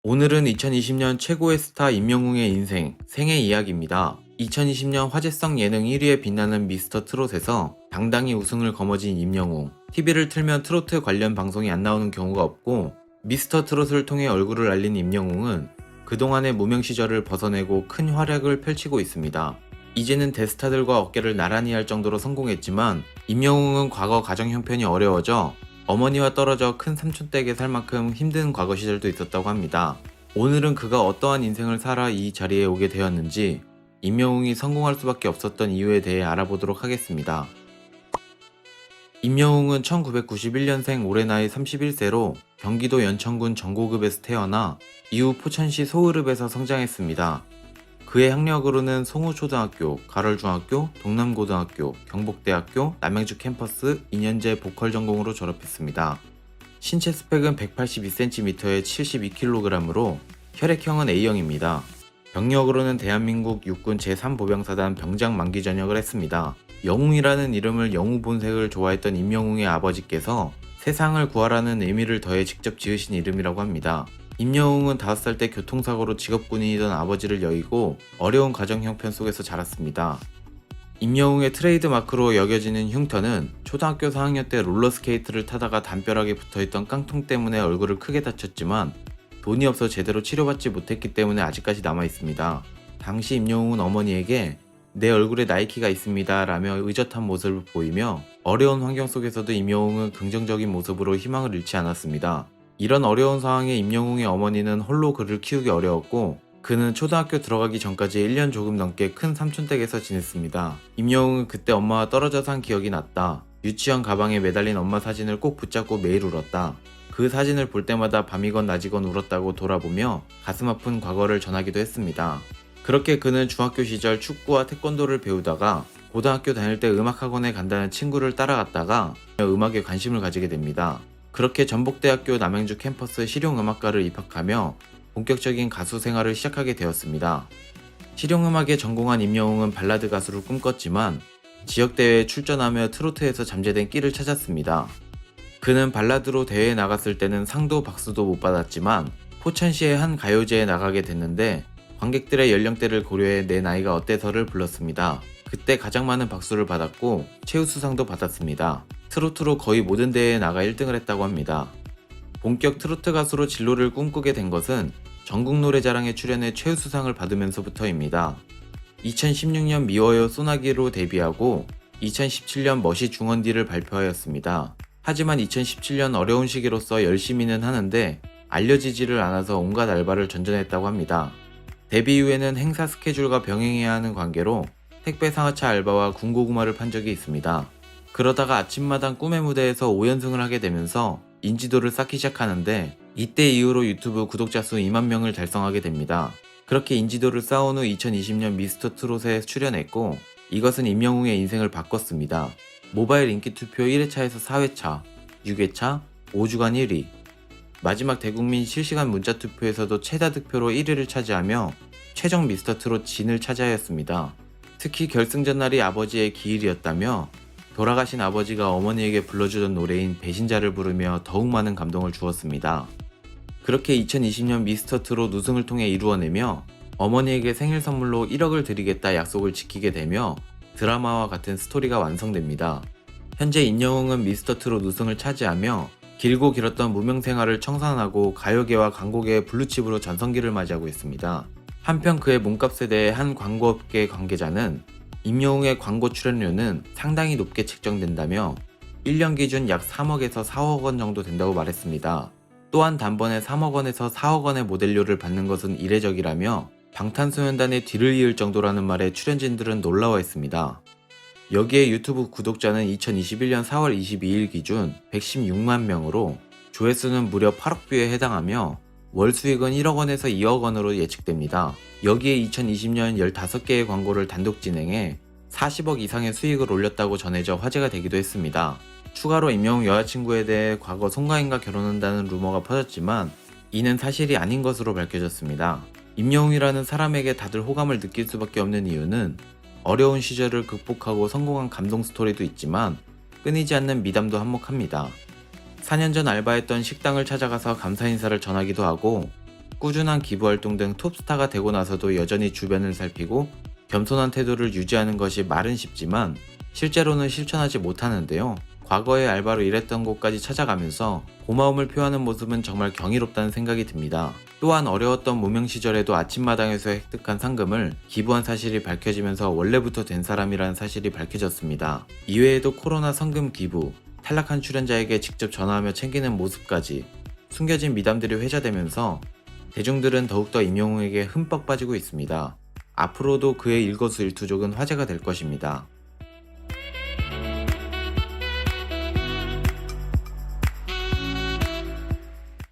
오늘은 2020년 최고의 스타 임영웅의 인생, 생애 이야기입니다. 2020년 화제성 예능 1위에 빛나는 미스터 트롯에서 당당히 우승을 거머쥔 임영웅. TV를 틀면 트로트 관련 방송이 안 나오는 경우가 없고, 미스터 트롯을 통해 얼굴을 알린 임영웅은 그동안의 무명 시절을 벗어내고 큰 활약을 펼치고 있습니다. 이제는 대스타들과 어깨를 나란히 할 정도로 성공했지만, 임영웅은 과거 가정 형편이 어려워져 어머니와 떨어져 큰 삼촌댁에 살 만큼 힘든 과거 시절도 있었다고 합니다. 오늘은 그가 어떠한 인생을 살아 이 자리에 오게 되었는지, 임영웅이 성공할 수밖에 없었던 이유에 대해 알아보도록 하겠습니다. 임영웅은 1991년생 올해 나이 31세로 경기도 연천군 정고급에서 태어나 이후 포천시 소으읍에서 성장했습니다. 그의 학력으로는 송우초등학교, 가럴중학교, 동남고등학교, 경복대학교, 남양주 캠퍼스 2년제 보컬 전공으로 졸업했습니다. 신체 스펙은 182cm에 72kg으로 혈액형은 A형입니다. 병력으로는 대한민국 육군 제3보병사단 병장 만기 전역을 했습니다. 영웅이라는 이름을 영웅 본색을 좋아했던 임영웅의 아버지께서 세상을 구하라는 의미를 더해 직접 지으신 이름이라고 합니다. 임영웅은 5살 때 교통사고로 직업군인이던 아버지를 여의고 어려운 가정 형편 속에서 자랐습니다. 임영웅의 트레이드 마크로 여겨지는 흉터는 초등학교 4학년 때 롤러스케이트를 타다가 담벼락에 붙어있던 깡통 때문에 얼굴을 크게 다쳤지만 돈이 없어 제대로 치료받지 못했기 때문에 아직까지 남아있습니다. 당시 임영웅은 어머니에게 내 얼굴에 나이키가 있습니다 라며 의젓한 모습을 보이며 어려운 환경 속에서도 임영웅은 긍정적인 모습으로 희망을 잃지 않았습니다. 이런 어려운 상황에 임영웅의 어머니는 홀로 그를 키우기 어려웠고, 그는 초등학교 들어가기 전까지 1년 조금 넘게 큰 삼촌댁에서 지냈습니다. 임영웅은 그때 엄마와 떨어져 산 기억이 났다. 유치원 가방에 매달린 엄마 사진을 꼭 붙잡고 매일 울었다. 그 사진을 볼 때마다 밤이건 낮이건 울었다고 돌아보며 가슴 아픈 과거를 전하기도 했습니다. 그렇게 그는 중학교 시절 축구와 태권도를 배우다가 고등학교 다닐 때 음악학원에 간다는 친구를 따라갔다가 음악에 관심을 가지게 됩니다. 그렇게 전복대학교 남양주 캠퍼스 실용음악과를 입학하며 본격적인 가수 생활을 시작하게 되었습니다. 실용음악에 전공한 임영웅은 발라드 가수를 꿈꿨지만 지역대회에 출전하며 트로트에서 잠재된 끼를 찾았습니다. 그는 발라드로 대회에 나갔을 때는 상도 박수도 못 받았지만 포천시의 한 가요제에 나가게 됐는데 관객들의 연령대를 고려해 내 나이가 어때서를 불렀습니다. 그때 가장 많은 박수를 받았고 최우수상도 받았습니다. 트로트로 거의 모든 대회에 나가 1등을 했다고 합니다. 본격 트로트 가수로 진로를 꿈꾸게 된 것은 전국노래자랑에 출연해 최우수상을 받으면서부터입니다. 2016년 미워요 소나기로 데뷔하고 2017년 멋이 중원디를 발표하였습니다. 하지만 2017년 어려운 시기로서 열심히는 하는데 알려지지를 않아서 온갖 알바를 전전했다고 합니다. 데뷔 이후에는 행사 스케줄과 병행해야 하는 관계로 택배 상하차 알바와 군고구마를 판 적이 있습니다. 그러다가 아침마당 꿈의 무대에서 5연승을 하게 되면서 인지도를 쌓기 시작하는데 이때 이후로 유튜브 구독자 수 2만 명을 달성하게 됩니다. 그렇게 인지도를 쌓은 후 2020년 미스터 트롯에 출연했고 이것은 임영웅의 인생을 바꿨습니다. 모바일 인기 투표 1회차에서 4회차, 6회차, 5주간 1위, 마지막 대국민 실시간 문자 투표에서도 최다 득표로 1위를 차지하며 최종 미스터 트롯 진을 차지하였습니다. 특히 결승전 날이 아버지의 기일이었다며 돌아가신 아버지가 어머니에게 불러주던 노래인 배신자를 부르며 더욱 많은 감동을 주었습니다. 그렇게 2020년 미스터 트롯 우승을 통해 이루어내며 어머니에게 생일 선물로 1억을 드리겠다 약속을 지키게 되며 드라마와 같은 스토리가 완성됩니다. 현재 임영웅은 미스터 트롯 우승을 차지하며 길고 길었던 무명 생활을 청산하고 가요계와 광고계의 블루칩으로 전성기를 맞이하고 있습니다. 한편 그의 몸값에 대해 한 광고업계 관계자는 임영웅의 광고 출연료는 상당히 높게 책정된다며 1년 기준 약 3억에서 4억 원 정도 된다고 말했습니다. 또한 단번에 3억 원에서 4억 원의 모델료를 받는 것은 이례적이라며 방탄소년단의 뒤를 이을 정도라는 말에 출연진들은 놀라워했습니다. 여기에 유튜브 구독자는 2021년 4월 22일 기준 116만 명으로 조회수는 무려 8억 뷰에 해당하며 월 수익은 1억 원에서 2억 원으로 예측됩니다. 여기에 2020년 15개의 광고를 단독 진행해 40억 이상의 수익을 올렸다고 전해져 화제가 되기도 했습니다. 추가로 임영웅 여자친구에 대해 과거 송가인과 결혼한다는 루머가 퍼졌지만 이는 사실이 아닌 것으로 밝혀졌습니다. 임영웅이라는 사람에게 다들 호감을 느낄 수밖에 없는 이유는 어려운 시절을 극복하고 성공한 감동 스토리도 있지만 끊이지 않는 미담도 한몫합니다. 4년 전 알바했던 식당을 찾아가서 감사 인사를 전하기도 하고 꾸준한 기부활동 등 톱스타가 되고 나서도 여전히 주변을 살피고 겸손한 태도를 유지하는 것이 말은 쉽지만 실제로는 실천하지 못하는데요. 과거에 알바로 일했던 곳까지 찾아가면서 고마움을 표하는 모습은 정말 경이롭다는 생각이 듭니다. 또한 어려웠던 무명 시절에도 아침마당에서 획득한 상금을 기부한 사실이 밝혀지면서 원래부터 된 사람이라는 사실이 밝혀졌습니다. 이외에도 코로나 성금 기부, 탈락한 출연자에게 직접 전화하며 챙기는 모습까지 숨겨진 미담들이 회자되면서 대중들은 더욱더 임영웅에게 흠뻑 빠지고 있습니다. 앞으로도 그의 일거수일투족은 화제가 될 것입니다.